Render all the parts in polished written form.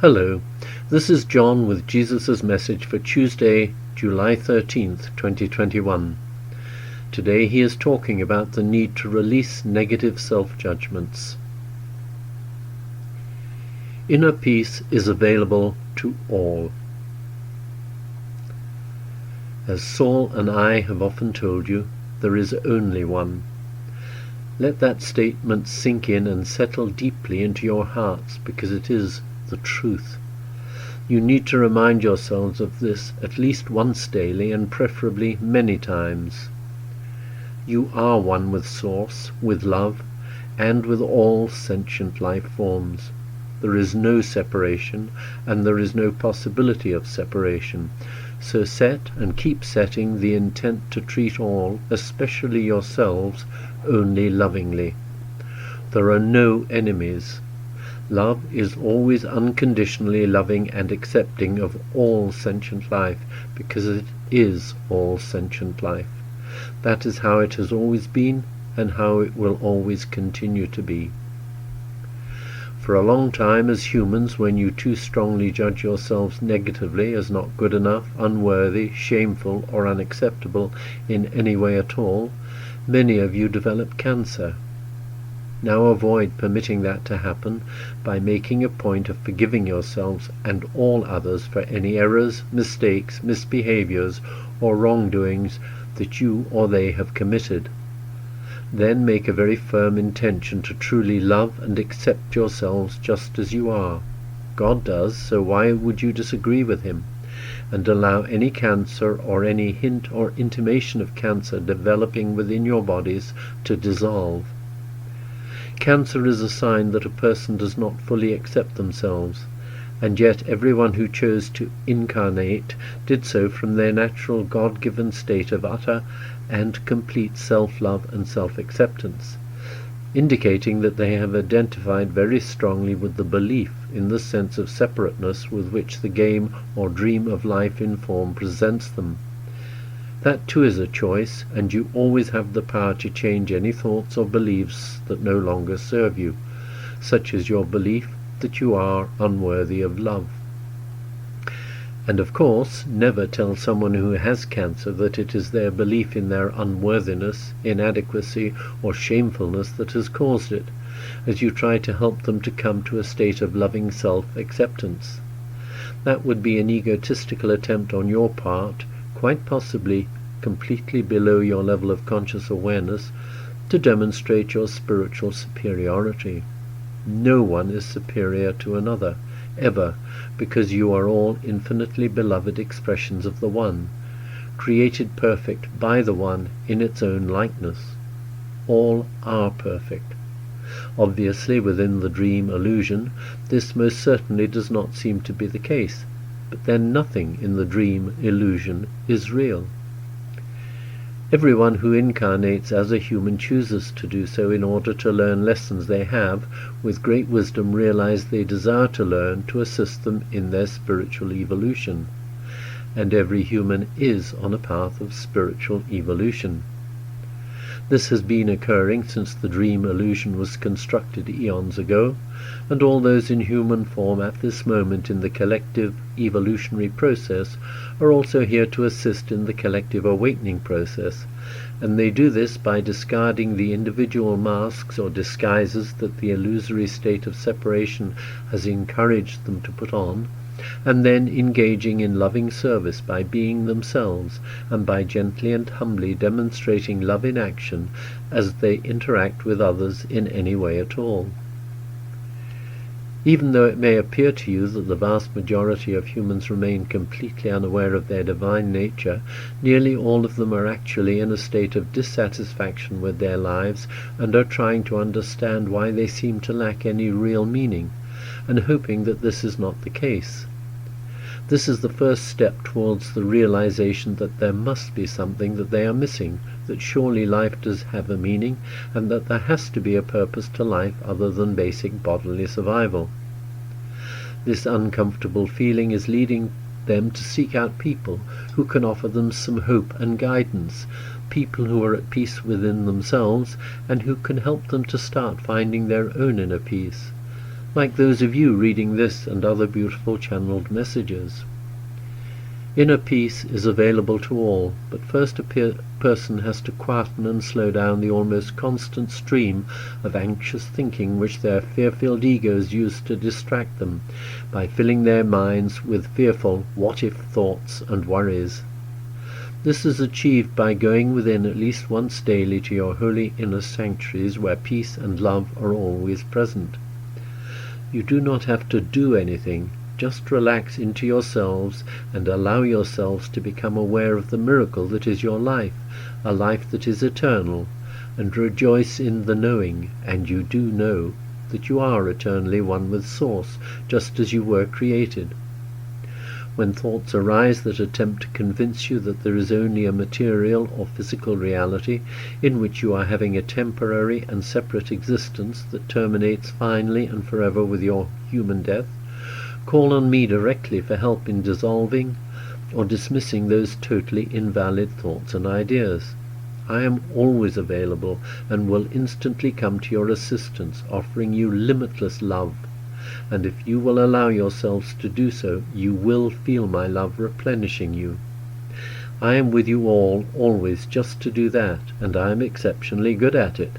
Hello, this is John with Jesus' message for Tuesday, July 13th, 2021. Today he is talking about the need to release negative self-judgments. Inner peace is available to all. As Saul and I have often told you, there is only one. Let that statement sink in and settle deeply into your hearts, because it is the truth. You need to remind yourselves of this at least once daily, and preferably many times. You are one with Source, with love, and with all sentient life forms. There is no separation, and there is no possibility of separation. So set and keep setting the intent to treat all, especially yourselves, only lovingly. There are no enemies. Love is always unconditionally loving and accepting of all sentient life, because it is all sentient life. That is how it has always been, and how it will always continue to be. For a long time as humans, when you too strongly judge yourselves negatively as not good enough, unworthy, shameful, or unacceptable in any way at all, many of you develop cancer. Now avoid permitting that to happen by making a point of forgiving yourselves and all others for any errors, mistakes, misbehaviors, or wrongdoings that you or they have committed. Then make a very firm intention to truly love and accept yourselves just as you are. God does, so why would you disagree with him? And allow any cancer or any hint or intimation of cancer developing within your bodies to dissolve. Cancer is a sign that a person does not fully accept themselves, and yet everyone who chose to incarnate did so from their natural God-given state of utter and complete self-love and self-acceptance, indicating that they have identified very strongly with the belief in the sense of separateness with which the game or dream of life in form presents them. That too is a choice, and you always have the power to change any thoughts or beliefs that no longer serve you, such as your belief that you are unworthy of love. And of course, never tell someone who has cancer that it is their belief in their unworthiness, inadequacy, or shamefulness that has caused it, as you try to help them to come to a state of loving self-acceptance. That would be an egotistical attempt on your part, quite possibly completely below your level of conscious awareness, to demonstrate your spiritual superiority. No one is superior to another, ever, because you are all infinitely beloved expressions of the One, created perfect by the One in its own likeness. All are perfect. Obviously, within the dream illusion, this most certainly does not seem to be the case, but then nothing in the dream illusion is real. Everyone who incarnates as a human chooses to do so in order to learn lessons they have, with great wisdom, realized they desire to learn to assist them in their spiritual evolution. And every human is on a path of spiritual evolution. This has been occurring since the dream illusion was constructed eons ago, and all those in human form at this moment in the collective evolutionary process are also here to assist in the collective awakening process, and they do this by discarding the individual masks or disguises that the illusory state of separation has encouraged them to put on, and then engaging in loving service by being themselves, and by gently and humbly demonstrating love in action as they interact with others in any way at all. Even though it may appear to you that the vast majority of humans remain completely unaware of their divine nature, nearly all of them are actually in a state of dissatisfaction with their lives, and are trying to understand why they seem to lack any real meaning, and hoping that this is not the case. This is the first step towards the realization that there must be something that they are missing, that surely life does have a meaning, and that there has to be a purpose to life other than basic bodily survival. This uncomfortable feeling is leading them to seek out people who can offer them some hope and guidance, people who are at peace within themselves, and who can help them to start finding their own inner peace. like those of you reading this and other beautiful channeled messages. Inner peace is available to all, but first a person has to quieten and slow down the almost constant stream of anxious thinking which their fear-filled egos use to distract them, by filling their minds with fearful what-if thoughts and worries. This is achieved by going within at least once daily to your holy inner sanctuaries where peace and love are always present. You do not have to do anything. Just relax into yourselves and allow yourselves to become aware of the miracle that is your life, a life that is eternal, and rejoice in the knowing, and you do know, that you are eternally one with Source, just as you were created. When thoughts arise that attempt to convince you that there is only a material or physical reality in which you are having a temporary and separate existence that terminates finally and forever with your human death, call on me directly for help in dissolving or dismissing those totally invalid thoughts and ideas. I am always available and will instantly come to your assistance, offering you limitless love. And if you will allow yourselves to do so, you will feel my love replenishing you. I am with you all, always, just to do that, and I am exceptionally good at it.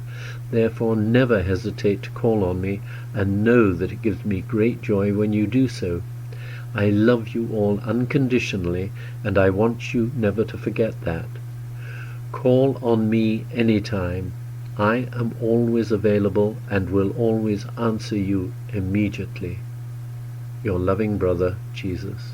Therefore never hesitate to call on me, and know that it gives me great joy when you do so. I love you all unconditionally, and I want you never to forget that. Call on me any time. I am always available and will always answer you immediately. Your loving brother, Jesus.